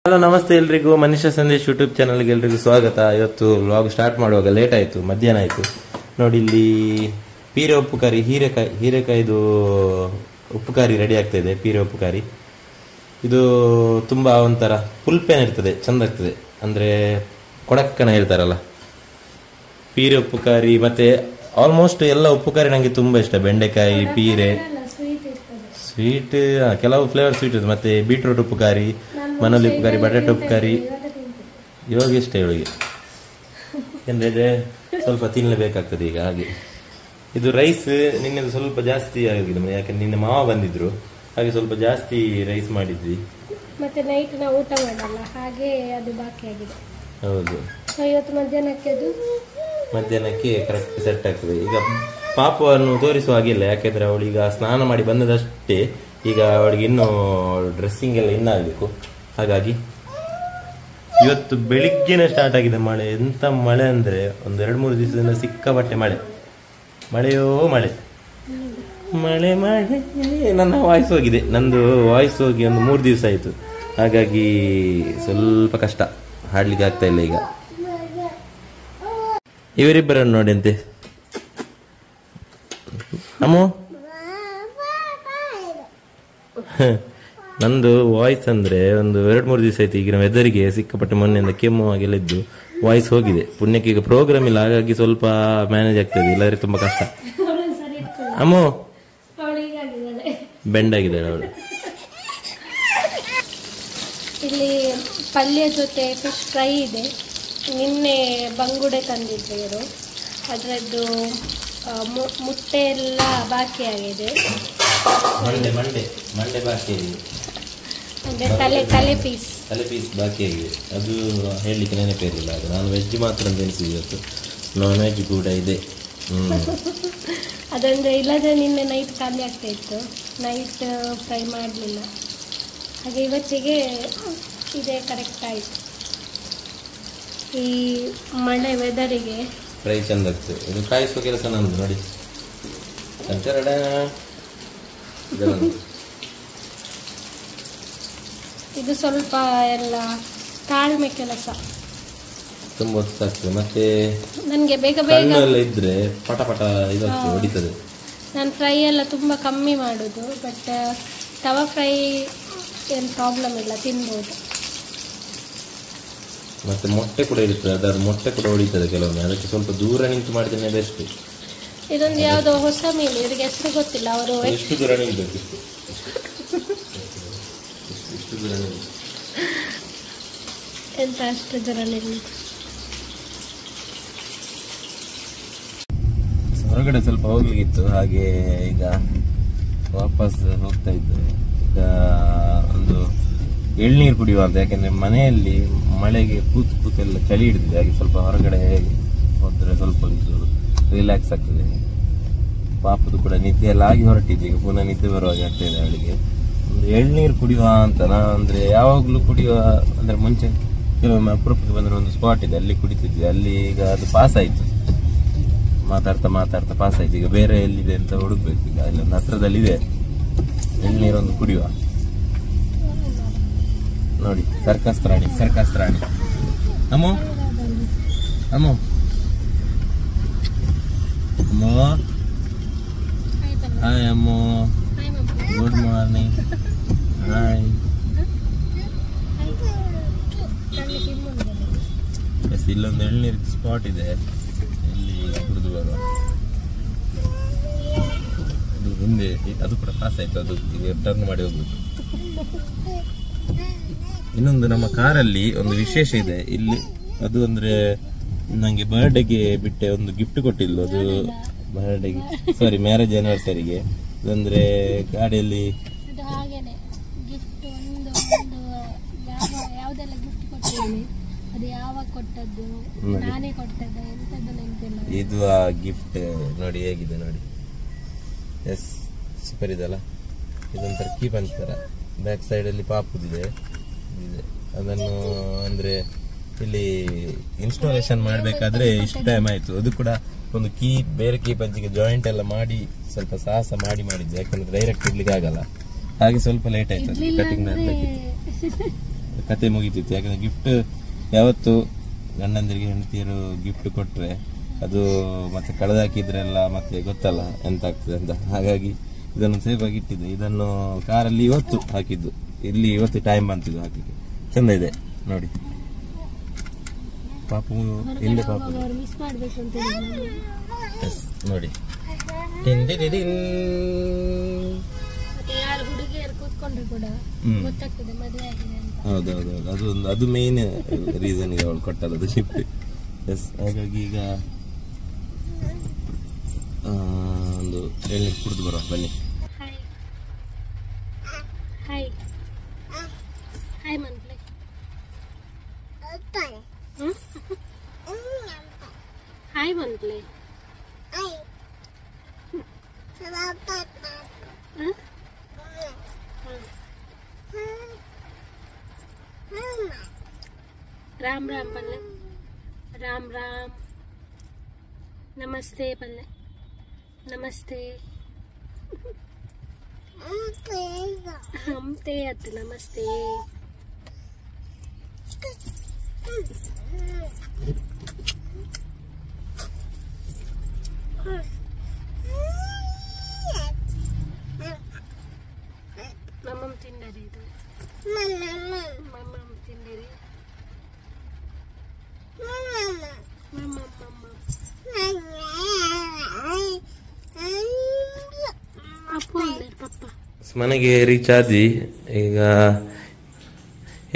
Hello ನಮಸ್ತೆ ಎಲ್ರಿಗೂ ಮನುಷ್ಯ ಸಂದೇಶ್ ಯೂಟ್ಯೂಬ್ ಚಾನಲ್ಗೆ ಎಲ್ರಿಗೂ ಸ್ವಾಗತ. ಇವತ್ತು ವ್ಲಾಗ್ ಸ್ಟಾರ್ಟ್ ಮಾಡುವಾಗ ಲೇಟ್ ಆಯಿತು, ಮಧ್ಯಾಹ್ನ ಆಯಿತು. ನೋಡಿ ಇಲ್ಲಿ ಪೀರೆ ಉಪ್ಪು ಕರಿ, ಹೀರೆಕಾಯ್ದು ಉಪ್ಪು ಕರಿ ರೆಡಿ ಆಗ್ತಾ ಇದೆ. ಪೀರೆ ಉಪ್ಪು ಕರಿ ಇದು ತುಂಬ ಒಂಥರ ಪುಲ್ಪೇನ ಇರ್ತದೆ, ಚಂದ ಆಗ್ತದೆ. ಅಂದರೆ ಕೊಡಕ್ಕನ ಹೇಳ್ತಾರಲ್ಲ, ಪೀರೆ ಉಪ್ಪು ಕರಿ. ಮತ್ತು ಆಲ್ಮೋಸ್ಟ್ ಎಲ್ಲ ಉಪ್ಪು ಕರಿ ನನಗೆ ತುಂಬ ಇಷ್ಟ. ಬೆಂಡೆಕಾಯಿ, ಪೀರೆ, ಸ್ವೀಟ್, ಕೆಲವು ಫ್ಲೇವರ್ ಸ್ವೀಟ್ ಇದೆ. ಮತ್ತು ಬೀಟ್ರೂಟ್ ಉಪ್ಪು ಕರಿ, ಮನೋಲಿ ಉಪ್ಪು ಕರಿ, ಬಟಾಟೆ ಉಪ್ಪು ಕರಿ. ಇವಾಗ ಇಷ್ಟ ಇವಳಿಗೆ, ಏಕೆಂದರೆ ಸ್ವಲ್ಪ ತಿನ್ನಲೇಬೇಕಾಗ್ತದೆ ಈಗ. ಹಾಗೆ ಇದು ರೈಸ್ ನಿನ್ನೆದು ಸ್ವಲ್ಪ ಜಾಸ್ತಿ ಆಗಿದೆ, ಯಾಕಂದ್ರೆ ನಿನ್ನೆ ಮಾವ ಬಂದಿದ್ರು, ಹಾಗೆ ಸ್ವಲ್ಪ ಜಾಸ್ತಿ ರೈಸ್ ಮಾಡಿದ್ವಿ. ಮತ್ತೆ ನೈಟ್ ನಾವು ಊಟ ಮಾಡಲ್ಲ, ಹಾಗೆ ಅದು ಬಾಕಿ ಆಗಿದೆ. ಹೌದು, ಇವತ್ತು ಮಧ್ಯಾಹ್ನಕ್ಕೆ ಕರೆಕ್ಟ್ ಸೆಟ್ ಆಗ್ತದೆ. ಈಗ ಪಾಪವನ್ನು ತೋರಿಸುವ ಹಾಗಿಲ್ಲ, ಯಾಕೆಂದ್ರೆ ಅವಳೀಗ ಸ್ನಾನ ಮಾಡಿ ಬಂದದಷ್ಟೇ. ಈಗ ಅವಳಿಗೆ ಇನ್ನೂ ಡ್ರೆಸ್ಸಿಂಗ್ ಎಲ್ಲ ಇನ್ನಾಗಬೇಕು. ಹಾಗಾಗಿ ಇವತ್ತು ಬೆಳಿಗ್ಗೆನೇ ಸ್ಟಾರ್ಟ್ ಆಗಿದೆ ಮಳೆ. ಎಂತ ಮಳೆ ಅಂದರೆ ಒಂದು 2-3 ದಿವಸದಿಂದ ಸಿಕ್ಕಾಪಟ್ಟೆ ಮಳೆಯೋ ಮಳೆ. ನನ್ನ ವಾಯ್ಸ್ ಹೋಗಿದೆ, ನಂದು ವಾಯ್ಸ್ ಹೋಗಿ ಒಂದು 3 ದಿವಸ ಆಯಿತು. ಹಾಗಾಗಿ ಸ್ವಲ್ಪ ಕಷ್ಟ, ಹಾಡ್ಲಿಕ್ಕೆ ಆಗ್ತಾ ಇಲ್ಲ ಈಗ. ಇವರಿಬ್ಬರನ್ನು ನೋಡಿ ಅಂತೆ. ಅಮ್ಮು, ನಂದು ವಾಯ್ಸ್ ಅಂದರೆ ಒಂದು 2-3 ದಿವಸ ಆಯ್ತು. ಈಗಿನ ವೆದರಿಗೆ ಸಿಕ್ಕಾಪಟ್ಟೆ ಮೊನ್ನೆಯಿಂದ ಕೆಮ್ಮು ಹಾಗೆಲ್ಲ ಇದ್ದು ವಾಯ್ಸ್ ಹೋಗಿದೆ. ಪುಣ್ಯಕ್ಕೆ ಈಗ ಪ್ರೋಗ್ರಾಮ್ ಇಲ್ಲ, ಹಾಗಾಗಿ ಸ್ವಲ್ಪ ಮ್ಯಾನೇಜ್ ಆಗ್ತದೆ, ಇಲ್ಲಾದ್ರೆ ತುಂಬ ಕಷ್ಟ. ಅಮ್ಮು ಬೆಂಡಾಗಿದ್ದಾಳೆ ಅವಳು. ಇಲ್ಲಿ ಪಲ್ಯ ಜೊತೆ ಫಿಶ್ ಫ್ರೈ ಇದೆ. ನಿನ್ನೆ ಬಂಗುಡೆ ತಂದಿದ್ರು ಇವರು, ಅದರದ್ದು ಮುಟ್ಟೆ ಎಲ್ಲ ಬಾಕಿ ಆಗಿದೆ. ಮಂಡೆ ಬಾಕಿ ಆಗಿದೆ, ಅಂದರೆ ತಲೆ ಪೀಸ್ ಬಾಕಿ ಆಗಿದೆ. ಅದು ಹೇಳಲಿಕ್ಕೆ ನೆನಪಿರಲಿಲ್ಲ. ಅದು ನಾನು ವೆಜ್ ಮಾತ್ರ ಅಂತ ಎನಿಸಿದೆ, ಇವತ್ತು ನಾನ್ ವೆಜ್ ಕೂಡ ಇದೆ. ಅದಂದರೆ ಇಲ್ಲದ್ರೆ ನಿನ್ನೆ ನೈಟ್ ಖಾಲಿ ಆಗ್ತಾ ಇತ್ತು, ನೈಟ್ ಫ್ರೈ ಮಾಡಲಿಲ್ಲ. ಹಾಗೆ ಇವತ್ತಿಗೆ ಇದೇ ಕರೆಕ್ಟ್ ಆಯಿತು. ಈ ಮಳೆ ವೆದರಿಗೆ ಫ್ರೈ ಚಂದ ಆಗ್ತದೆ. ಇದು ಕಾಯಿಸುವ ಕೆಲಸ ನಂದು ನೋಡಿ. ಇದು ಸ್ವಲ್ಪ ಎಲ್ಲ ತಾಳ್ಮೆ ಕೆಲಸ, ತುಂಬ ಹೊತ್ತಾಗ್ತದೆ. ಮತ್ತೆ ನನಗೆ ಬೇಗ ಎಲ್ಲ ಇದ್ರೆ ಪಟ ಪಟ ಇದಾಗ್ತದೆ, ಹೊಡಿತದೆ. ನಾನು ಫ್ರೈ ಎಲ್ಲ ತುಂಬ ಕಮ್ಮಿ ಮಾಡೋದು, ಬಟ್ ತವಾ ಫ್ರೈ ಏನು ಪ್ರಾಬ್ಲಮ್ ಇಲ್ಲ, ತಿನ್ಬೋದು. ಮತ್ತೆ ಮೊಟ್ಟೆ ಕೂಡ ಇರ್ತದೆ, ಅದಾದ ಮೊಟ್ಟೆ ಕೂಡ ಹೊಡಿತದೆ ಕೆಲವೊಮ್ಮೆ. ಅದಕ್ಕೆ ಸ್ವಲ್ಪ ದೂರ ನಿಂತು ಮಾಡಿದ್ರೆ ಬೆಸ್ಟ್. ಇದೊಂದು ಯಾವುದೋ ಹೊಸ ಮೀನು, ಇದಕ್ಕೆ ಹೆಸರು ಗೊತ್ತಿಲ್ಲ. ಅವರು ಎಷ್ಟು ದೂರ ನಿಲ್ಬೇಕು, ಇಷ್ಟು ದೂರ ನಿಲ್ಬೇಕು ಎಂತ ಅಷ್ಟು ದೂರ ನಿಲ್ಬೇಕು. ಹೊರಗಡೆ ಸ್ವಲ್ಪ ಹೋಗ್ಲಿಕ್ಕಿತ್ತು, ಹಾಗೆ ಈಗ ವಾಪಸ್ ಹೋಗ್ತಾ ಇದ್ದೇವೆ. ಈಗ ಒಂದು ಎಳ್ನೀರು ಕುಡಿಯುವ ಅಂತ, ಯಾಕೆಂದ್ರೆ ಮನೆಯಲ್ಲಿ ಮಳೆಗೆ ಕೂತೆಲ್ಲ ಚಳಿ ಹಿಡಿದಿದೆ. ಹಾಗೆ ಸ್ವಲ್ಪ ಹೊರಗಡೆ ಹೋದ್ರೆ ಸ್ವಲ್ಪ ಒಂಚೂರು ರಿಲ್ಯಾಕ್ಸ್ ಆಗ್ತದೆ. ಪಾಪದು ಕೂಡ ನಿದ್ದೆ ಎಲ್ಲ ಆಗಿ ಹೊರಟಿದ್ದೆ, ಈಗ ಪುನಃ ನಿದ್ದೆ ಬರುವಾಗ ಆಗ್ತಾಯಿದೆ ಅವಳಿಗೆ. ಒಂದು ಎಳ್ನೀರು ಕುಡಿಯುವ ಅಂತ. ಅಂದ್ರೆ ಯಾವಾಗಲೂ ಕುಡಿಯುವ ಅಂದ್ರೆ ಮುಂಚೆ ಕೆಲವೊಮ್ಮೆ ಅಪರೂಪಕ್ಕೆ ಬಂದ್ರೆ ಒಂದು ಸ್ಪಾಟ್ ಇದೆ, ಅಲ್ಲಿ ಕುಡಿತಿದ್ವಿ. ಅಲ್ಲಿ ಈಗ ಅದು ಪಾಸ್ ಆಯ್ತು, ಮಾತಾಡ್ತಾ ಪಾಸ್ ಆಯ್ತು. ಈಗ ಬೇರೆ ಎಲ್ಲಿದೆ ಅಂತ ಹುಡುಕ್ಬೇಕು. ಈಗ ಅಲ್ಲಿ ಒಂದು ಹತ್ರದಲ್ಲಿದೆ ಎಳ್ನೀರೊಂದು ಕುಡಿಯುವ. ನೋಡಿ, ಸರ್ಕಸ್ ರಾಣಿ ಅಮ್ಮೋ ಹಾಯ್ ಅಮ್ಮೋ, ಗುಡ್ ಮಾರ್ನಿಂಗ್. ಹಾಯ್. ಎಸ್, ಇಲ್ಲೊಂದು ಎಳ್ನೀರು ಸ್ಪಾಟ್ ಇದೆ, ಇಲ್ಲಿ ಕುಡಿದು ಬರುವ. ಅದು ಹಿಂದೆ ಅದು ಕೂಡ ಪಾಸ್ ಆಯ್ತು, ಅದು ಈಗ ಟರ್ನ್ ಮಾಡಿ ಹೋಗ್ಬೇಕು. ಇನ್ನೊಂದು ನಮ್ಮ ಕಾರಲ್ಲಿ ಒಂದು ವಿಶೇಷ ಇದೆ ಇಲ್ಲಿ. ಅದು ಅಂದ್ರೆ ನಂಗೆ ಬರ್ಡೇಗೆ ಬಿಟ್ಟೆ ಒಂದು ಗಿಫ್ಟ್ ಕೊಟ್ಟಿಲ್ಲ. ಅದು ಬರ್ಡೇಗೆ, ಸಾರಿ, ಮ್ಯಾರೇಜ್ ಆನಿವರ್ಸರಿಗೆ. ಅದಂದ್ರೆ ಗಾಡಿಯಲ್ಲಿ ಇದು ಆ ಗಿಫ್ಟ್ ನೋಡಿ ಹೇಗಿದೆ ನೋಡಿ. ಎಸ್, ಸೂಪರ್ ಇದಲ್ಲ. ಇದೊಂಥರ ಕೀಪ್ ಅಂತಾರ. ಬ್ಯಾಕ್ ಸೈಡ್ ಅಲ್ಲಿ ಪಾಪುದಿದೆ. ಅದನ್ನು ಅಂದ್ರೆ ಇಲ್ಲಿ ಇನ್ಸ್ಟಾಲೇಷನ್ ಮಾಡಬೇಕಾದ್ರೆ ಇಷ್ಟು ಟೈಮ್ ಆಯ್ತು. ಅದು ಕೂಡ ಒಂದು ಬೇರೆ ಕೀ ಪಂಚಿಗೆ ಜಾಯಿಂಟ್ ಎಲ್ಲ ಮಾಡಿ ಸ್ವಲ್ಪ ಸಾಹಸ ಮಾಡಿದ್ದೆ, ಯಾಕಂದ್ರೆ ಡೈರೆಕ್ಟ್ ಇಡ್ಲಿಕ್ಕೆ ಆಗಲ್ಲ. ಹಾಗೆ ಸ್ವಲ್ಪ ಲೇಟ್ ಆಯ್ತು ಕಟಿಂಗ್ ಮಾಡಬೇಕಿತ್ತು. ಕತೆ ಮುಗಿತಿತ್ತು. ಯಾಕಂದ್ರೆ ಗಿಫ್ಟ್ ಯಾವತ್ತು ಗಂಡಂದಿರಿಗೆ ಹೆಂಡತಿಯರು ಗಿಫ್ಟ್ ಕೊಟ್ರೆ ಅದು ಮತ್ತೆ ಕಳೆದಾಕಿದ್ರೆಲ್ಲ ಮತ್ತೆ ಗೊತ್ತಲ್ಲ ಎಂತ ಆಗ್ತದೆ ಅಂತ. ಹಾಗಾಗಿ ಇದನ್ನು ಸೇಫ್ ಆಗಿ ಇಟ್ಟಿದ್ದೆ. ಇದನ್ನು ಕಾರಲ್ಲಿ ಇವತ್ತು ಹಾಕಿದ್ದು, ಇಲ್ಲಿ ಇವತ್ತು ಟೈಮ್ ಬಂತಿದ್ದು ಹಾಕಲಿಕ್ಕೆ. ಚಂದ ಇದೆ ನೋಡಿ. ಪಾಪು ಇಲ್ಲೇ ಪಾಪು ನೋಡಿ. ಹೌದೌದು, ಅದು ಮೇನ್ ರೀಸನ್ ಈಗ ಅವಳು ಕೊಟ್ಟದ್ದು ಗಿಫ್ಟ್. ಎಸ್, ಹಾಗಾಗಿ ಈಗ ಒಂದು ಎಳ್ನೀರು ಕುಡಿದು ಬರುವ ಬನ್ನಿ. ಹಾಯ್ ಮಂತ್ಲೆ ಹಾಯ್ ಮಂತ್ಲೆ राम राम पल्ले, राम राम, नमस्ते पल्ले, नमस्ते हमते अत नमस्ते. मम्मम तिंडरी ಇದು मम्मम तिंडरी ಮನೆಗೆ ರೀಚ್ ಆದ್ವಿ. ಈಗ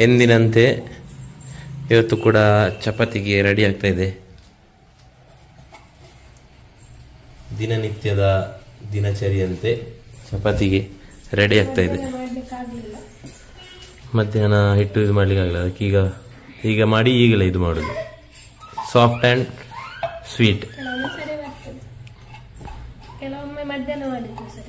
ಎಂದಿನಂತೆ ಇವತ್ತು ಕೂಡ ಚಪಾತಿಗೆ ರೆಡಿ ಆಗ್ತಾ ಇದೆ. ದಿನನಿತ್ಯದ ದಿನಚರಿಯಂತೆ ಚಪಾತಿಗೆ ರೆಡಿ ಆಗ್ತಾ ಇದೆ. ಮಧ್ಯಾಹ್ನ ಹಿಟ್ಟು ಇದು ಮಾಡ್ಲಿಕ್ಕೆ ಆಗಲ್ಲ, ಅದಕ್ಕೆ ಈಗ ಮಾಡಿ ಈಗಲೇ ಇದು ಮಾಡೋದು. Soft and sweet. ಕೆಲವೊಮ್ಮೆ ಮಧ್ಯಾಹ್ನ ಮಾಡಿದ್ದು ಸರಿ.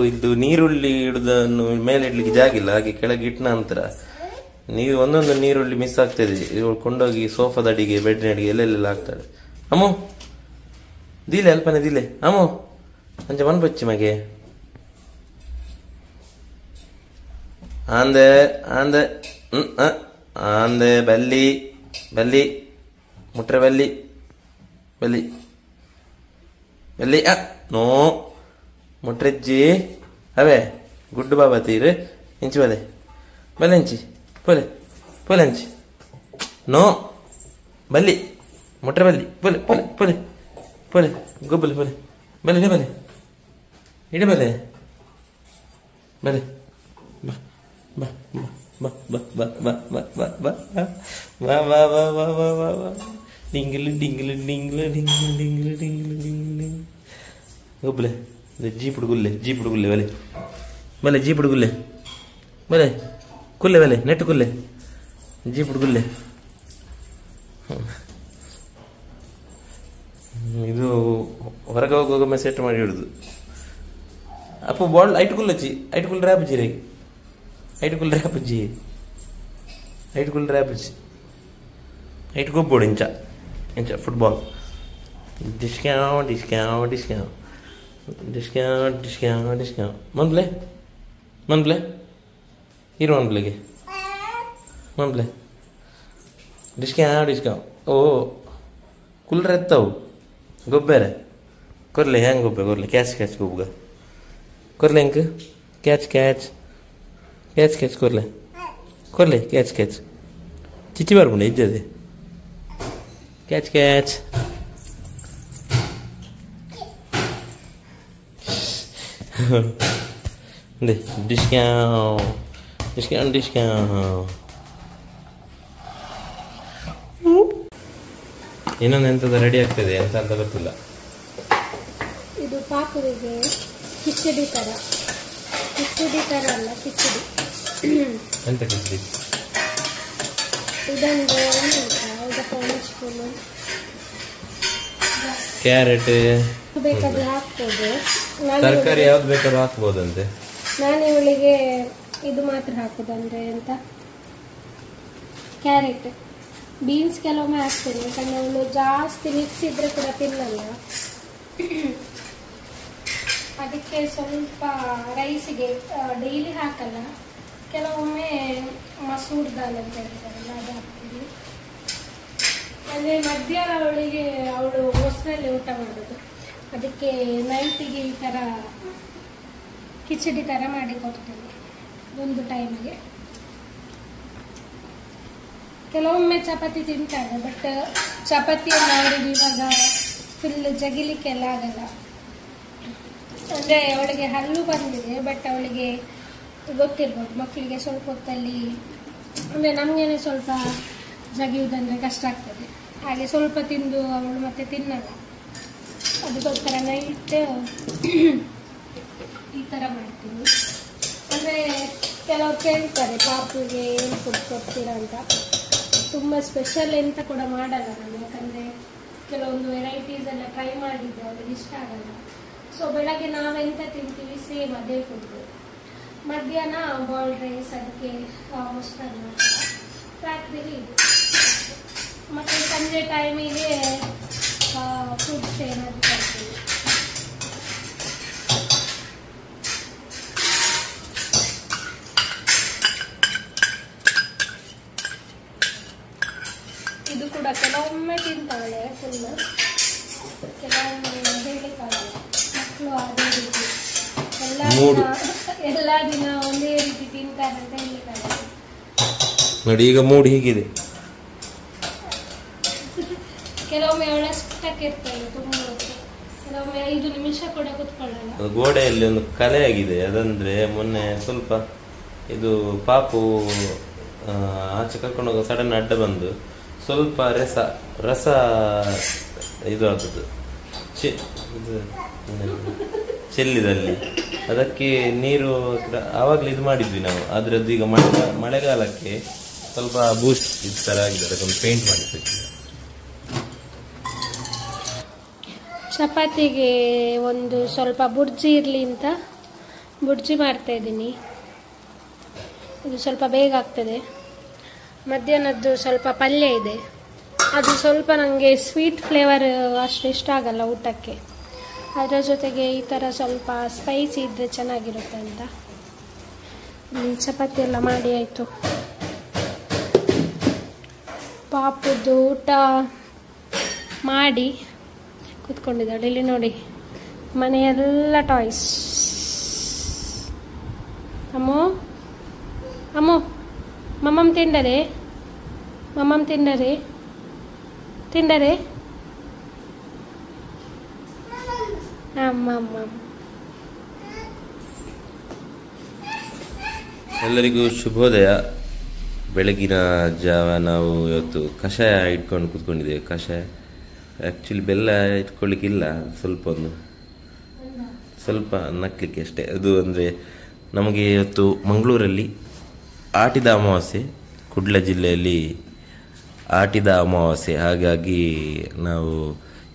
ಇದು ನೀರುಳ್ಳಿ ಇಡುದನ್ನು ಮೇಲೆ ಇಡ್ಲಿಕ್ಕೆ ಜಾಗಿಲ್ಲ, ಹಾಗೆ ಕೆಳಗೆ ಇಟ್ಟ ನಂತರ ನೀವು ಒಂದೊಂದು ನೀರುಳ್ಳಿ ಮಿಸ್ ಆಗ್ತದೆ. ಇವಳು ಕೊಂಡೋಗಿ ಸೋಫಾದ ಅಡಿಗೆ, ಬೆಡ್ ಅಡಿಗೆ ಎಲ್ಲೆಲ್ಲ ಆಗ್ತಾಳೆ. ಅಮ್ಮು ದಿಲೆ ಅಲ್ಪನೆ ದಿಲೆ ಅಮ್ಮು ಅಂಚ ಮನ್ ಬಚ್ಚಿ ಮಗೆ ಆಂದೆ ಆಂದೆ ಆಂದೆ ಬಲ್ಲಿ ಬಲ್ಲಿ ಮುಟ್ರೆ ಬಲ್ಲಿ ಬಲ್ಲಿ ಬಲ್ಲಿ ನೋ ಮುಟ್ರೆಜ್ಜಿ ಅವೇ ಗುಡ್ಡು ಬಾಬಾ ತೀರು ಇಂಚಿ ಬಲೆ ಬಲೆ ಇಂಚಿ ಪೊಲೆ ಪೊಲೆ ಇಂಚಿ ನೋ ಬಲ್ಲಿ ಮುಟ್ರೆ ಬಲ್ಲಿ ಪೊಲೆ ಪೊಲೆ ಪೊಲೆ ಪೊಲೆ ಗೊಬ್ಬಲೆ ಪೊಲೆ ಬಲೆ ಇಡ ಬಲೆ ಇಡ ಬಲೆ ಬಲೆ ಬಾ ಬಾ ಬಾ ಬಾ ಬಾ ಬಾ ಬಾ ಬಾ ಬಾ ಬಾ ಬಾ ಬಾ ಬಾ ಬಾ ಬಾ ಬಾ ಡಿಂಗ್ಲು ಡಿಂಗ್ಲು ಡಿಂಗ್ಲು ಡಿಂಗ್ಲು ಡಿಂಗ್ಲು ಡಿಂಗ್ಲು ಡಿಂಗ್ಲು ಗೊಬ್ಬಲೆ ಜೀಪ್ ಹುಡುಗುಲ್ಲೆ ಬಲೆ ಬಲೆ ಜೀಪ್ ಹುಡುಗುಲ್ಲೆ ಬಲೆ ಕುಲ್ಲೆ ಬಲೆ ನೆಟ್ಟು ಕುಲ್ಲೆ ಜೀಪ್ ಹುಡುಗುಲ್ಲೆ. ಇದು ಹೊರಗೆ ಹೋಗುವಾಗ ಸೆಟ್ ಮಾಡಿ ಹಿಡುದು. ಅಪ್ಪ ಬಾಲ್ ಐಟ್ ಕುಲ್ಲಚ್ಚಿ ಐಟ್ ಕುಲ್ ರ್ಯಾಪಜ್ಜಿ ರೇ ಐಟ್ ಕುಲ್ ರ್ಯಾಪಜ್ಜಿ ಐಟ್ ಕುಲ್ ರ್ಯಾಪಜ್ಜಿ ಐಟ್ ಗೊಬ್ಬೋಡು ಇಂಚ ಇಂಚ football discount discount discount discount discount discount ಮನ್ಪ್ಲೆ ಮನ್ಪ್ಲೆ ಇರು ಮನ್ಪ್ಲೆಗೆ ಮನ್ಪ್ಲೆ ಡಿಸ್ಕೌಂಟ್ ಡಿಸ್ಕೌಂಟ್ ಓ ಕುಲ್ರ ಎತ್ತವು ಗೊಬ್ಬರ ಕೊರ್ಲೆ ಹೆಂಗೆ ಗೊಬ್ಬರ ಕೊರ್ಲೆ ಕ್ಯಾಚ್ ಕ್ಯಾಚ್ ಗೊಬ್ಬ ಕೊರ್ಲೆ ಹೆಂಗೆ ಕ್ಯಾಚ್ ಕ್ಯಾಚ್ ಕ್ಯಾಚ್ ಕ್ಯಾಚ್ ಕೊರ್ಲೆ ಕೊರ್ಲೆ ಕ್ಯಾಚ್ ಕ್ಯಾಚ್ ಚಿಚ್ಚಿ ಬರ್ಬಂಡ ಇಜ್ಜದೆ catch catch discount discount discount. ಇನ್ನೊಂದು ಎಂಥದ್ದು ರೆಡಿ ಆಗ್ತದೆ ಎಂತ ಅಂತ ಗೊತ್ತಿಲ್ಲ. ಇದು ಪಾಪುವಿಗೆ ಕಿಚಡಿ ತರ ಅಲ್ಲ ಕಿಚಡಿ. ಎಂತ ಕಿಚಡಿ? ಇದೊಂದು ಕ್ಯಾರೆಟ್ ಬೇಕಾದ್ರೆ ಹಾಕ್ಬೋದು, ತರಕಾರಿ ಯಾವ್ದು ಬೇಕಾದ್ರೂ ಹಾಕ್ಬೋದಂತೆ. ನಾನು ಇವಳಿಗೆ ಇದು ಮಾತ್ರ ಹಾಕೋದಂದ್ರೆ ಎಂತ ಕ್ಯಾರೆಟ್, ಬೀನ್ಸ್ ಕೆಲವೊಮ್ಮೆ ಹಾಕ್ತೇನೆ, ಯಾಕಂದ್ರೆ ಅವಳು ಜಾಸ್ತಿ ಮಿಕ್ಸ್ ಇದ್ರೆ ಕೂಡ ತಿನ್ನಲ್ಲ. ಅದಕ್ಕೆ ಸ್ವಲ್ಪ ರೈಸಿಗೆ ಡೈಲಿ ಹಾಕಲ್ಲ, ಕೆಲವೊಮ್ಮೆ ಮಸೂರ್ ದಾಲ್ ಅಂತ ಹೇಳ್ತಾರಲ್ಲ ಅದು ಹಾಕ್ತೀವಿ. ಅಂದರೆ ಮಧ್ಯಾಹ್ನ ಅವಳು ಹೊಸನಲ್ಲಿ ಊಟ ಮಾಡೋದು, ಅದಕ್ಕೆ ನೈಟಿಗೆ ಈ ಥರ ಕಿಚಡಿ ಥರ ಮಾಡಿ ಕೊಡ್ತೇನೆ ಒಂದು ಟೈಮಿಗೆ. ಕೆಲವೊಮ್ಮೆ ಚಪಾತಿ ತಿಂತಾರೆ, ಬಟ್ ಚಪಾತಿಯನ್ನು ಅವರಿಗೆ ಇವಾಗ ಫುಲ್ ಜಗಿಲಿಕ್ಕೆಲ್ಲ ಆಗಲ್ಲ. ಅಂದರೆ ಅವಳಿಗೆ ಹಲ್ಲು ಬಂದಿದೆ, ಬಟ್ ಅವಳಿಗೆ ಗೊತ್ತಿರ್ಬೋದು ಮಕ್ಕಳಿಗೆ ಸ್ವಲ್ಪ ಹೊತ್ತಲ್ಲಿ, ಅಂದರೆ ನಮಗೇನೆ ಸ್ವಲ್ಪ ಜಗಿಯುವುದಂದರೆ ಕಷ್ಟ ಆಗ್ತದೆ. ಹಾಗೆ ಸ್ವಲ್ಪ ತಿಂದು ಅವಳು ಮತ್ತೆ ತಿನ್ನಲ್ಲ, ಅದಕ್ಕೋಸ್ಕರ ನೈಟ್ ಈ ಥರ ಮಾಡ್ತೀನಿ. ಅಂದರೆ ಕೆಲವ್ರು ಕೇಳ್ತಾರೆ ಪಾಪುಗೆ ಏನು ಫುಡ್ ಕೊಡ್ತೀರಾ ಅಂತ. ತುಂಬ ಸ್ಪೆಷಲ್ ಎಂತ ಕೂಡ ಮಾಡಲ್ಲ ನಾನು, ಯಾಕಂದರೆ ಕೆಲವೊಂದು ವೆರೈಟೀಸ್ ಎಲ್ಲ ಟ್ರೈ ಮಾಡಿದ್ದೆ, ಅವ್ರಿಗೆ ಇಷ್ಟ ಆಗಲ್ಲ. ಸೊ ಬೆಳಗ್ಗೆ ನಾವೆಂತ ತಿಂತೀವಿ ಸೇಮ್ ಅದೇ ಫುಡ್ಡು. ಮಧ್ಯಾಹ್ನ ಬಾಯ್ಲ್ಡ್ ರೈಸ್, ಅದಕ್ಕೆ ಮೊಸರನ್ನ, ರಾತ್ರಿಲಿ ಇದು. ಮತ್ತು ಸಂಜೆ ಟೈಮಿಗೆ ಫುಡ್ಸ್ ಏನಾದರೂ ಕೊಡ್ತೀವಿ. ಇದು ಕೂಡ ಕೆಲವೊಮ್ಮೆ ತಿಂತಾಳೆ ಫುಲ್, ಕೆಲವೊಮ್ಮೆ ಹೇಳಿಕಾಗಲ್ಲ. ಮಕ್ಕಳು ಅದೇ ರೀತಿ ಎಲ್ಲ ದಿನ ಒಂದೇ ರೀತಿ ತಿಂತಾರೆ ಅಂತ ಹೇಳಿಕಾಗಲ್ಲ. ನೋಡಿ ಈಗ ಮೂಡ್ ಹೀಗಿದೆ. ಕೆಲವೊಮ್ಮೆ ಅವಳಷ್ಟಕ್ಕೆ ಇರ್ತೇವೆ ತುಂಬ ಹೊತ್ತು, ಕೆಲವೊಮ್ಮೆ 5 ನಿಮಿಷ ಕೂಡ ಕೂತ್ಕೊಳ್ಳಲ್ಲ. ಗೋಡೆಯಲ್ಲಿ ಒಂದು ಕಲೆ ಆಗಿದೆ, ಅದಂದ್ರೆ ಮೊನ್ನೆ ಸ್ವಲ್ಪ ಇದು ಪಾಪು ಆಚೆ ಕರ್ಕೊಂಡು ಹೋಗೋ ಸಡನ್ ಅಡ್ಡ ಬಂದು ಸ್ವಲ್ಪ ರಸ ಇದು ಆದದ್ದು ಚೆಲ್ಲಿದಲ್ಲಿ, ಅದಕ್ಕೆ ನೀರು ಆವಾಗಲೇ ಇದು ಮಾಡಿದ್ವಿ ನಾವು. ಆದರೆ ಅದು ಈಗ ಮಳೆಗಾಲಕ್ಕೆ ಸ್ವಲ್ಪ ಬೂಸ್ಟ್ ಇದು ಥರ ಆಗಿದೆ, ಅದಕ್ಕೊಂದು ಪೇಂಟ್ ಮಾಡಿಸ್ಬೇಕು. ಚಪಾತಿಗೆ ಒಂದು ಸ್ವಲ್ಪ ಬುರ್ಜಿ ಇರಲಿ ಅಂತ ಬುರ್ಜಿ ಮಾಡ್ತಾ ಇದ್ದೀನಿ. ಇದು ಸ್ವಲ್ಪ ಬೇಗ ಆಗ್ತದೆ. ಮಧ್ಯಾಹ್ನದ್ದು ಸ್ವಲ್ಪ ಪಲ್ಯ ಇದೆ, ಅದು ಸ್ವಲ್ಪ ನನಗೆ ಸ್ವೀಟ್ ಫ್ಲೇವರ್ ಅಷ್ಟು ಇಷ್ಟ ಆಗಲ್ಲ ಊಟಕ್ಕೆ. ಅದರ ಜೊತೆಗೆ ಈ ಥರ ಸ್ವಲ್ಪ ಸ್ಪೈಸಿ ಇದ್ದರೆ ಚೆನ್ನಾಗಿರುತ್ತೆ ಅಂತ. ಇಲ್ಲಿ ಚಪಾತಿ ಎಲ್ಲ ಮಾಡಿ ಆಯಿತು. ಪಾಪುದು ಊಟ ಮಾಡಿ ಕೂತ್ಕೊಂಡಿದ್ದಾಳೆ. ಇಲ್ಲಿ ನೋಡಿ ಮನೆಯೆಲ್ಲ ಟಾಯ್ಸ್. ಅಮ್ಮು ಅಮ್ಮು ಮಮ್ಮಮ್ ತಿಂಡರೆ, ಮಮ್ಮಮ್ ತಿಂಡರೆ ತಿಂಡರೆ ಅಮ್ಮ. ಎಲ್ಲರಿಗೂ ಶುಭೋದಯ. ಬೆಳಗಿನ ಜಾವ ನಾವು ಇವತ್ತು ಕಷಾಯ ಇಟ್ಕೊಂಡು ಕೂತ್ಕೊಂಡಿದ್ದೇವೆ. ಕಷಾಯ ಆ್ಯಕ್ಚುಲಿ ಬೆಲ್ಲ ಇಟ್ಕೊಳ್ಳಿಕ್ಕಿಲ್ಲ, ಸ್ವಲ್ಪ ನಕ್ಕಲಿಕ್ಕೆ ಅಷ್ಟೇ. ಅದು ಅಂದರೆ ನಮಗೆ ಇವತ್ತು ಮಂಗಳೂರಲ್ಲಿ ಆಟಿದ ಅಮಾವಾಸ್ಯೆ, ಕುಡ್ಲ ಜಿಲ್ಲೆಯಲ್ಲಿ ಆಟಿದ ಅಮಾವಾಸ್ಯೆ. ಹಾಗಾಗಿ ನಾವು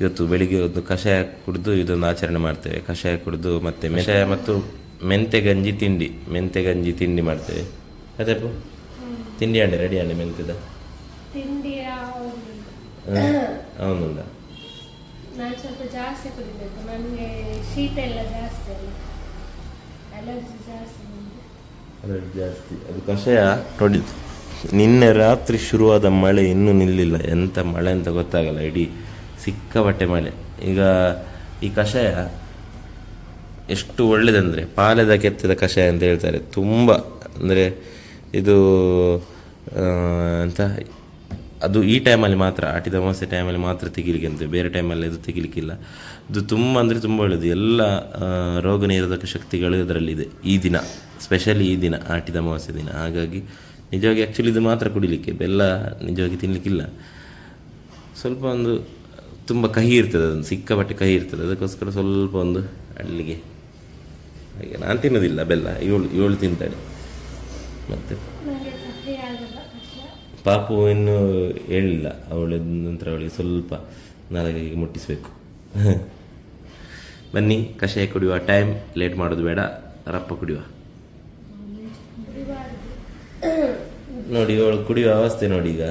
ಇವತ್ತು ಬೆಳಿಗ್ಗೆ ಒಂದು ಕಷಾಯ ಕುಡಿದು ಇದೊಂದು ಆಚರಣೆ ಮಾಡ್ತೇವೆ. ಕಷಾಯ ಕುಡಿದು ಮತ್ತೆ ಕಷಾಯ ಮತ್ತು ಮೆಂತೆ ಗಂಜಿ ತಿಂಡಿ ಮಾಡ್ತೇವೆ. ಅದೇ ತಿಂಡಿ ಅಂಡೆ ರೆಡಿ ಅಂಡೆ ಮೆಂತೆದ ಅವನುಂಡ. ನಾನು ಸ್ವಲ್ಪ ಜಾಸ್ತಿ ಕುಡಿಬೇಕು, ನನಗೆ ಶೀತ ಎಲ್ಲ ಜಾಸ್ತಿ ಅಲ್ಲ, ಅಲರ್ಜಿ ಜಾಸ್ತಿ. ಅದು ಕಷಾಯ ನೋಡಿ, ನಿನ್ನೆ ರಾತ್ರಿ ಶುರುವಾದ ಮಳೆ ಇನ್ನೂ ನಿಲ್ಲಿಲ್ಲ. ಎಂತ ಮಳೆ ಅಂತ ಗೊತ್ತಾಗಲ್ಲ, ಇಡೀ ಸಿಕ್ಕಾಪಟ್ಟೆ ಮಳೆ. ಈಗ ಈ ಕಷಾಯ ಎಷ್ಟು ಒಳ್ಳೇದಂದರೆ ಪಾಲೆದ ಕೆತ್ತದ ಕಷಾಯ ಅಂತ ಹೇಳ್ತಾರೆ. ತುಂಬ ಅಂದರೆ ಇದು ಅಂತ ಅದು ಈ ಟೈಮಲ್ಲಿ ಮಾತ್ರ, ಆಟಿದ ಅಮಾವಾಸ್ಯೆ ಟೈಮಲ್ಲಿ ಮಾತ್ರ ತೆಗಿಲಿಕ್ಕೆ ಅಂತ, ಬೇರೆ ಟೈಮಲ್ಲಿ ಅದು ತೆಗಿಲಿಕ್ಕಿಲ್ಲ. ಇದು ತುಂಬ ಅಂದರೆ ತುಂಬ ಒಳ್ಳೆಯದು. ಎಲ್ಲ ರೋಗ ನಿರೋಧಕ ಶಕ್ತಿಗಳು ಇದರಲ್ಲಿದೆ. ಈ ದಿನ ಸ್ಪೆಷಲಿ ಈ ದಿನ ಆಟಿದ ಅಮಾವಾಸ್ಯೆ ದಿನ. ಹಾಗಾಗಿ ನಿಜವಾಗಿ ಆ್ಯಕ್ಚುಲಿ ಇದು ಮಾತ್ರ ಕುಡಿಲಿಕ್ಕೆ, ಬೆಲ್ಲ ನಿಜವಾಗಿ ತಿನ್ನಲಿಕ್ಕಿಲ್ಲ. ಸ್ವಲ್ಪ ಒಂದು ತುಂಬ ಕಹಿ ಇರ್ತದೆ, ಅದೊಂದು ಸಿಕ್ಕಾಪಟ್ಟೆ ಕಹಿ ಇರ್ತದೆ. ಅದಕ್ಕೋಸ್ಕರ ಸ್ವಲ್ಪ ಒಂದು ಅಲ್ಲಿಗೆ ಹಾಗೆ ನಾನು ತಿನ್ನೋದಿಲ್ಲ ಬೆಲ್ಲ, ಇವಳು ತಿಂತಾಳೆ. ಮತ್ತು ಪಾಪು ಇನ್ನೂ ಹೇಳಿಲ್ಲ, ಅವಳ ನಂತರ ಅವಳಿಗೆ ಸ್ವಲ್ಪ ನಾಲ್ಕಿಗೆ ಮುಟ್ಟಿಸಬೇಕು. ಬನ್ನಿ ಕಷಾಯ ಕುಡಿಯುವ. ಟೈಮ್ ಲೇಟ್ ಮಾಡೋದು ಬೇಡ, ರಪ್ಪ ಕುಡಿಯುವ. ನೋಡಿ ಅವಳು ಕುಡಿಯುವ ಅವಸ್ಥೆ ನೋಡಿ. ಈಗ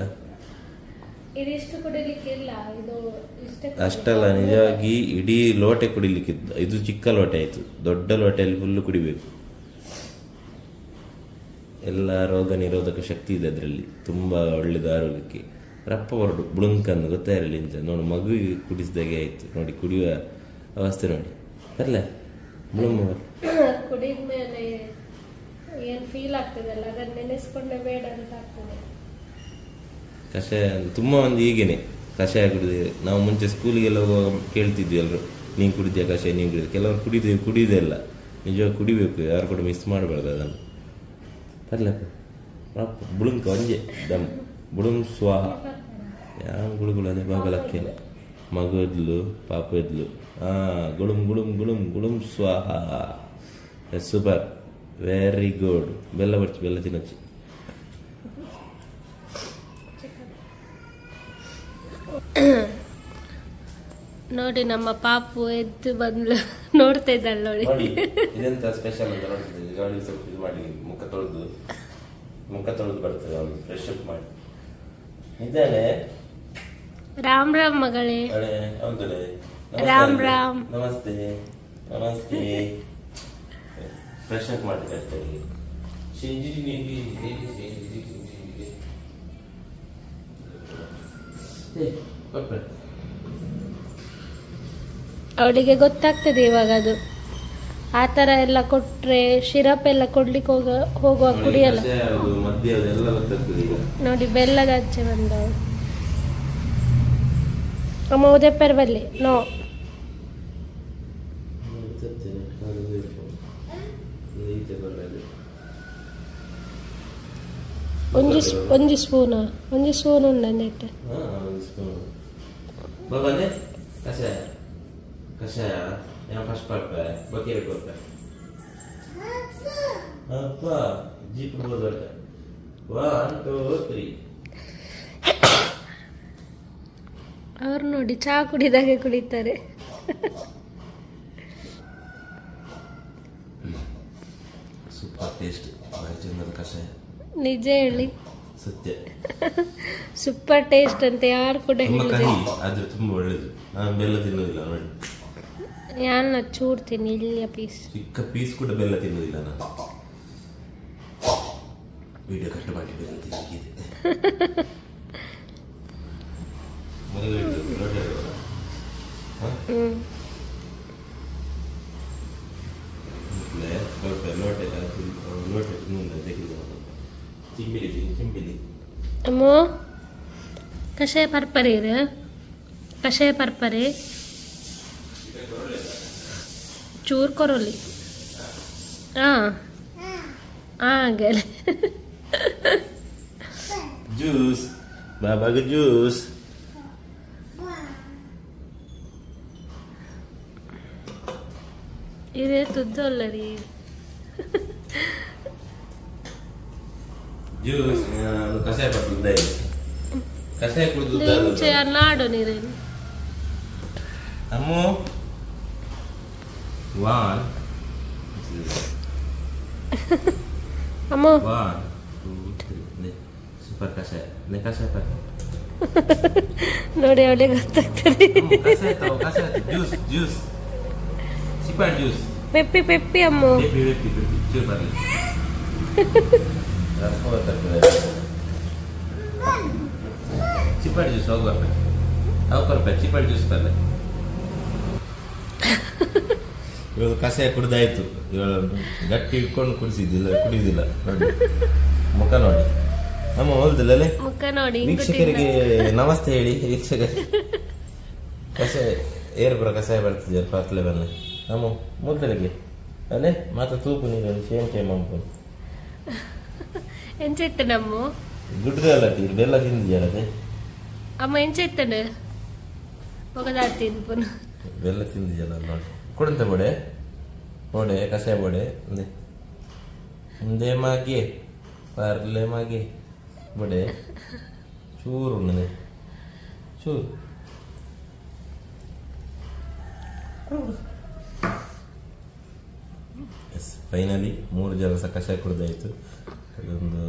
ಇದಿಷ್ಟು ಕುಡಿಲಿಕ್ಕಿಲ್ಲ, ಇದು ಇಷ್ಟೇ ಅಷ್ಟಲ್ಲ, ನಿಜವಾಗಿ ಇಡೀ ಲೋಟೆ ಕುಡಿಲಿಕ್ಕಿದ್ದು. ಇದು ಚಿಕ್ಕ ಲೋಟೆ ಆಯ್ತು, ದೊಡ್ಡ ಲೋಟೆಯಲ್ಲಿ ಫುಲ್ಲು ಕುಡಿಬೇಕು. ಎಲ್ಲ ರೋಗ ನಿರೋಧಕ ಶಕ್ತಿ ಇದೆ ಅದರಲ್ಲಿ, ತುಂಬಾ ಒಳ್ಳೇದು ಆರೋಗ್ಯಕ್ಕೆ. ರಪ್ಪ ಹೊರಡು ಬುಳುಂಕಂದು ಗೊತ್ತಾಯಿರಲಿ ಅಂತ ನೋಡಿ, ಮಗುವಿಗೆ ಕುಡಿಸಿದಾಗೆ ಆಯ್ತು ನೋಡಿ. ಕುಡಿಯುವ ಅವಸ್ಥೆ ನೋಡಿ ಅಲ್ಲ, ಕುಡಿದ್ಮೇಲೆ ಏನ್ ಫೀಲ್ ಆಗ್ತದಲ್ಲ, ಅದನ್ನ ನೆನೆಸ್ಕೊಂಡೆ ಬೇಡ ಅಂತ ಆಗ್ತದೆ. ಕಷಾಯ ತುಂಬಾ ಮಂದಿ ಹೀಗೇನೆ ಕಷಾಯ ಕುಡಿದು. ನಾವು ಮುಂಚೆ ಸ್ಕೂಲಿಗೆಲ್ಲ ಕೇಳ್ತಿದ್ವಿ ಎಲ್ಲರೂ, ನೀನು ಕುಡಿದ್ಯಾ ಕಷಾಯ, ನೀನು ಕುಡಿದ. ಕೆಲವರು ಕುಡಿಯುವುದೇ ಇಲ್ಲ. ನಿಜವಾಗಿ ಕುಡಿಬೇಕು, ಯಾರು ಕೂಡ ಮಿಸ್ ಮಾಡಬಾರ್ದು ಅದನ್ನು. ಬುಳುಂಕ ಒಂಜೆ ದಮ್ ಬುಡುಂ ಸ್ವಾಹ. ಯಾವ ಗುಳುಗುಳು ಅದೇ ಬಾಗಲಕ್ಕೆ ಮಗು ಇದ್ಲು, ಪಾಪ ಇದ್ಲು. ಗುಳುಂ ಗುಳುಂ ಗುಳುಂ ಗುಳುಂ ಸ್ವಾಹ. Super, very good. ಬೆಲ್ಲ ಬರ್ಚಿ, ಬೆಲ್ಲ ತಿನ್ನಚ್ಚಿ. ನೋಡಿ ನಮ್ಮ ಪಾಪು ಎದ್ದು ಬಂದ್ಲು, ನೋಡ್ತಾ ಇದ್ದಾಳೆ ನೋಡಿ. ಇದೆಂತ ಸ್ಪೆಷಲ್ ಅಂತ ನೋಡ್ತಿದ್ದೆ. ಗಾಳಿ ಸ್ವಲ್ಪ ಇದು ಮಾಡಿ ಮುಖ ತೊಳೆದು ಬರ್ತದೆ, ಅವಳು ಫ್ರೆಶ್ ಅಪ್ ಮಾಡಿ ಇದ್ದಾಳೆ. ರಾಮ್ ರಾಮ್ ಮಗಳೇ. ಹೌದಳೆ, ರಾಮ್ ರಾಮ್. ನಮಸ್ತೆ ನಮಸ್ತೆ. ಫ್ರೆಶ್ ಅಪ್ ಮಾಡಿ ಬರ್ತಾರೆ. ಅವಳಿಗೆ ಗೊತ್ತಾಗ್ತದೆ ಇವಾಗ ಅದು. ಆ ತರ ಎಲ್ಲ ಕೊಟ್ರೆ, ಶಿರಪ್ ಎಲ್ಲ ಕೊಡ್ಲಿಕ್ಕೆ ಹೋಗುವ ಕುಡಿಯಲ್ಲ ನೋಡಿ. ಬೆಲ್ಲದ ಅಚ್ಚೆ ಬಂದವಳು. ಅಮ್ಮ ಉದಯಪ್ಪರ್ ಬಲ್ಲಿ ನೋ ಒಂಜಿ ಸ್ಪೂನ್ ಉಂಡಂದಿಟ್ಟು. ಕಷಾಯ ಫಸ್ಟ್ ಬರ್ತೆ ಬಕೀರೆ ಕೊಡ್ತೆ ಅಪ್ಪ ಜೀಪ್ ಬೋದು 1 2 3. ಅವ್ರು ನೋಡಿ ಚಹಾ ಕುಡಿದಾಗೆ ಕುಡಿತಾರೆ. ಸೂಪರ್ ಟೇಸ್ಟ್, ಚಂದದ ಕಷಾಯ. ನಿಜ ಹೇಳಿ, ಸತ್ಯ. ಸೂಪರ್ ಟೇಸ್ಟ್ ಅಂತ ಯಾರು ಕೂಡ ಕಹಿ ಆದ್ರೆ ತುಂಬಾ ಒಳ್ಳೇದು. ನಾನು ಬೆಲ್ಲ ತಿನ್ನೋದಿಲ್ಲ ನೋಡಿ. ನಾನು ಚೂರು ತಿನ್ನಿ, ಇಲ್ಲಿಯ ಪೀಸ್, ಚಿಕ್ಕ ಪೀಸ್ ಕೂಡ ಬೆಲ್ಲ ತಿನ್ನೋದಿಲ್ಲ ನಾನು. ವಿಡಿಯೋ ಕಟ್ ಮಾಡಿ ಬೆಲ್ಲ ತಿನ್ನಕ್ಕಿದೆ. ಅಮ್ಮೋ ಕಷಾಯ ಪರ್ಪರೆ ಇದೆ, ಕಷಾಯ ಪರ್ಪರೆ ಚೂರು ಕೊರೊಲಿ. ಆಗಲ್ಲ ಜ್ಯೂಸ್, ಬಾಬಾಗ ಜ್ಯೂಸ್. ಇದೇ ತುದ್ದಲ್ಲ ರೀ ಜ್ಯೂಸ್. ಕಷಾಯ ಪಡ್ತಿದ್ದ, ಕಷಾಯ ಕುಡಿದು ನಾಡು ನೀರೇನು ಅಮ್ಮು. 1 ಅಮ್ಮ 1 2 3. ಸೂಪರ್ ಕಷಾಯ. ಕಷಾಯ ನೋಡಿ, ಅವಳಿಗೆ ಗೊತ್ತಾಗ್ತದೆ. ಜ್ಯೂಸ್ ಜ್ಯೂಸ್ ಸಿಪಾಡ್ ಜ್ಯೂಸ್. ಪೆಪ್ಪಿ ಪೆಪ್ಪಿ ಅಮ್ಮ, ಚೂರು ಬರಲಿ. ಚಿಪಾಡ್ ಜ್ಯೂಸ್ ಹೋಗಿ ಬರ್ಬೇಕು, ಅವು ಬರ್ಬೇಕು. ಚಿಪಾಡ್ ಜ್ಯೂಸ್ ಬರಲ್ಲ. ಇವಾಗ ಕಷಾಯ ಕುಡ್ದಾಯ್ತು. ಇವಾಗ ಗಟ್ಟಿ ಇಟ್ಕೊಂಡು ಕುಡಿಯುದಿಲ್ಲ ನೋಡಿ. ಮುಖ ನೋಡಿ, ನಮ್ಮ ಹೋಲ್ದಿಲ್ಲೇ ಮುಖ ನೋಡಿ. ವೀಕ್ಷಕರಿಗೆ ನಮಸ್ತೆ ಹೇಳಿ. ವೀಕ್ಷಕರಿಗೆ ಕಷಾಯ ಏರ್ಬರ ಕಷಾಯ ಬರ್ತಿದ್ಯಲ್ಲ ಫಸ್ಟ್ ಲೆವೆಲ್ ನಮ್ಮ ಮೊದಲಿಗೆ ಅಲ್ಲೇ ಮಾತ್ರ ತೂಪು ನೀರು ಸೇಮ್ ಅಂಪು ಎಂಚೆತ್ತ ನಮ್ಮ ಗುಡ್ಡೆ ಎಲ್ಲ ಬೆಲ್ಲ ತಿಂದಿದ್ಯಲ್ಲದೆ ಅಮ್ಮ ಎಂಚೆತ್ತನೆ ಹೋಗದಾಡ್ತೀನಿ ಪುನಃ ಬೆಲ್ಲ ತಿಂದಿದ್ಯಲ್ಲ ನೋಡಿ. ಕೊಡಂತ ಬೋಡೆ ಬೋಡೆ ಕಷಾಯ ಬೋಡೆ ಮುಂದೆ ಮಾಗೆ ಪಾರ್ಲೆ ಮಾಗೆ ಬೋಡೆ ಚೂರು ನನಗೆ ಚೂರು. ಎಸ್, ಫೈನಲಿ 3 ಜನ ಕಷಾಯ ಕುಡ್ದಾಯ್ತು. ಅದೊಂದು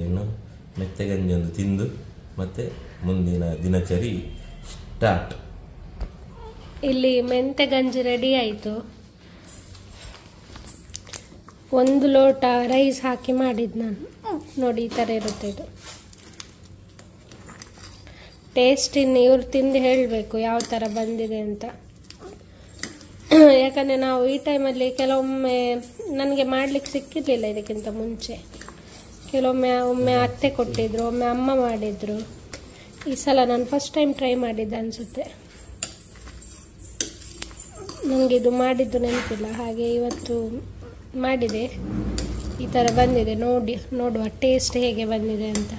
ಏನು ಮೆತ್ತಗಂಜಿ ಒಂದು ತಿಂದು ಮತ್ತೆ ಮುಂದಿನ ದಿನಚರಿ ಸ್ಟಾರ್ಟ್. ಇಲ್ಲಿ ಮೆಂತೆ ಗಂಜಿ ರೆಡಿ ಆಯಿತು. 1 ಲೋಟ ರೈಸ್ ಹಾಕಿ ಮಾಡಿದ್ದು ನಾನು. ನೋಡಿ ಈ ಥರ ಇರುತ್ತೆ ಇದು. ಟೇಸ್ಟ್ ಇನ್ನು ಇವ್ರು ತಿಂದು ಹೇಳಬೇಕು ಯಾವ ಥರ ಬಂದಿದೆ ಅಂತ. ಯಾಕಂದರೆ ನಾವು ಈ ಟೈಮಲ್ಲಿ ಕೆಲವೊಮ್ಮೆ ನನಗೆ ಮಾಡಲಿಕ್ಕೆ ಸಿಕ್ಕಿರಲಿಲ್ಲ ಇದಕ್ಕಿಂತ ಮುಂಚೆ. ಒಮ್ಮೆ ಅತ್ತೆ ಕೊಟ್ಟಿದ್ರು, ಒಮ್ಮೆ ಅಮ್ಮ ಮಾಡಿದರು. ಈ ಸಲ ನಾನು ಫಸ್ಟ್ ಟೈಮ್ ಟ್ರೈ ಮಾಡಿದ್ದೆ ಅನಿಸುತ್ತೆ. ನನಗೆ ಇದು ಮಾಡಿದ್ದು ನೆನಪಿಲ್ಲ, ಹಾಗೆ ಇವತ್ತು ಮಾಡಿದೆ. ಈ ಥರ ಬಂದಿದೆ. ನೋಡುವ ಟೇಸ್ಟ್ ಹೇಗೆ ಬಂದಿದೆ ಅಂತ.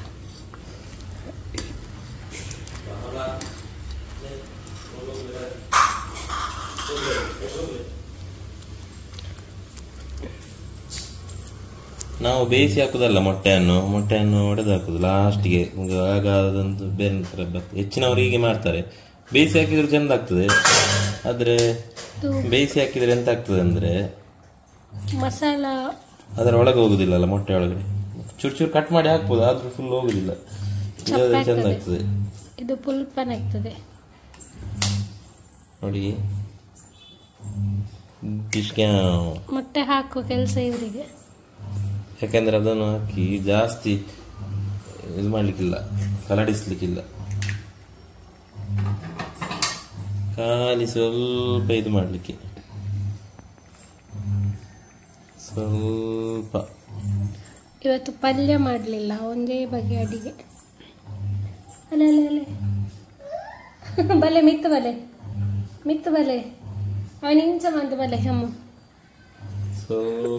ನಾವು ಬೇಯಿಸಿ ಹಾಕುದಲ್ಲ, ಮೊಟ್ಟೆಯನ್ನು ಒಡೆದು ಹಾಕುದು ಲಾಸ್ಟಿಗೆ. ಆಗ ಅದೊಂದು ಬೇರೆ ಥರ ಬರ್ತದೆ. ಹೆಚ್ಚಿನವರು ಹೀಗೆ ಮಾಡ್ತಾರೆ. ಬೇಯಿಸಿ ಹಾಕಿದ್ರೆ ಚೆಂದ ಆಗ್ತದೆ. ಆದ್ರೆ ಬೇಯಿಸಿ ಹಾಕಿದ್ರೆ ಎಂತ ಆಗ್ತದೆ ಅಂದ್ರೆ ಮಸಾಲ ಅದರ ಒಳಗೆ ಹೋಗುದಿಲ್ಲ, ಮೊಟ್ಟೆ ಒಳಗಡೆ. ಚೂರು ಕಟ್ ಮಾಡಿ ಹಾಕ್ಬೋದು, ಆದ್ರೂ ಫುಲ್ ಹೋಗುದಿಲ್ಲ. ಚೆಂದ ಆಗ್ತದೆ. ಇದು ಪುಲ್ಪನ್ ಆಗ್ತದೆ ನೋಡಿ. ಮೊಟ್ಟೆ ಹಾಕುವ ಕೆಲಸ ಇವರಿಗೆ. ಯಾಕಂದ್ರೆ ಅದನ್ನು ಹಾಕಿ ಜಾಸ್ತಿ ಇದು ಮಾಡ್ಲಿಕ್ಕಿಲ್ಲ, ಕಲಡಿಸ್ಲಿಕ್ಕಿಲ್ಲ. ಖಾಲಿ ಸ್ವಲ್ಪ ಇದು ಮಾಡ್ಲಿಕ್ಕೆ, ಸ್ವಲ್ಪ. ಇವತ್ತು ಪಲ್ಯ ಮಾಡಲಿಲ್ಲ, ಒಂದೇ ಬಗೆ ಅಡಿಗೆ. ಅಲೆ ಬಲೆ ಮಿತ್ತು ಬಲೆ ಅವನ ಇಂಚ ಬಂದು ಬಲೆ ಅಮ್ಮ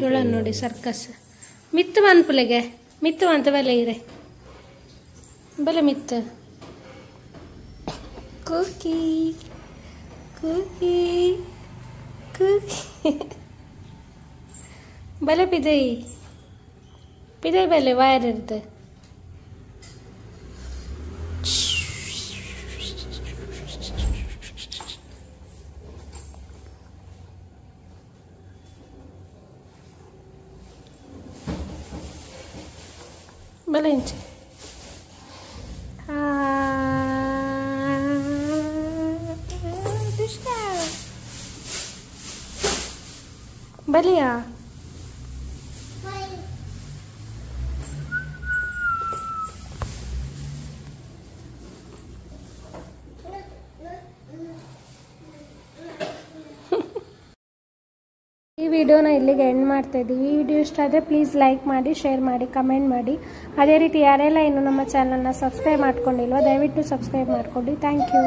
ಇವಳ ನೋಡಿ ಸರ್ಕಸ್. ಮಿತ್ತು ಮನ್ಪುಲೆಗೆ ಮಿತ್ತು ಅಂತ ಬಲೆ ಇರೆ ಬಲೆ ಮಿತ್ತು ಕೂಕಿ ಕೂಕಿ ಕೂಕಿ ಬಲೆ ಪಿದೈ ಬಲೆ ವಾಯರ್ ಇರುತ್ತೆ. ಬಲೆ ಇಂಚ ಬಲಿಯಾ ಈ ವಿಡಿಯೋನ ಇಲ್ಲಿಗೆ ಎಂಡ್ ಮಾಡ್ತಾ ಇದ್ದೀವಿ. ಈ ವಿಡಿಯೋ ಇಷ್ಟ ಆದರೆ ಪ್ಲೀಸ್ ಲೈಕ್ ಮಾಡಿ, ಶೇರ್ ಮಾಡಿ, ಕಮೆಂಟ್ ಮಾಡಿ. ಅದೇ ರೀತಿ ಯಾರೆಲ್ಲ ಇನ್ನು ನಮ್ಮ ಚಾನಲ್ನ ಸಬ್ಸ್ಕ್ರೈಬ್ ಮಾಡ್ಕೊಂಡಿಲ್ವೋ ದಯವಿಟ್ಟು ಸಬ್ಸ್ಕ್ರೈಬ್ ಮಾಡ್ಕೊಳ್ಳಿ. Thank you.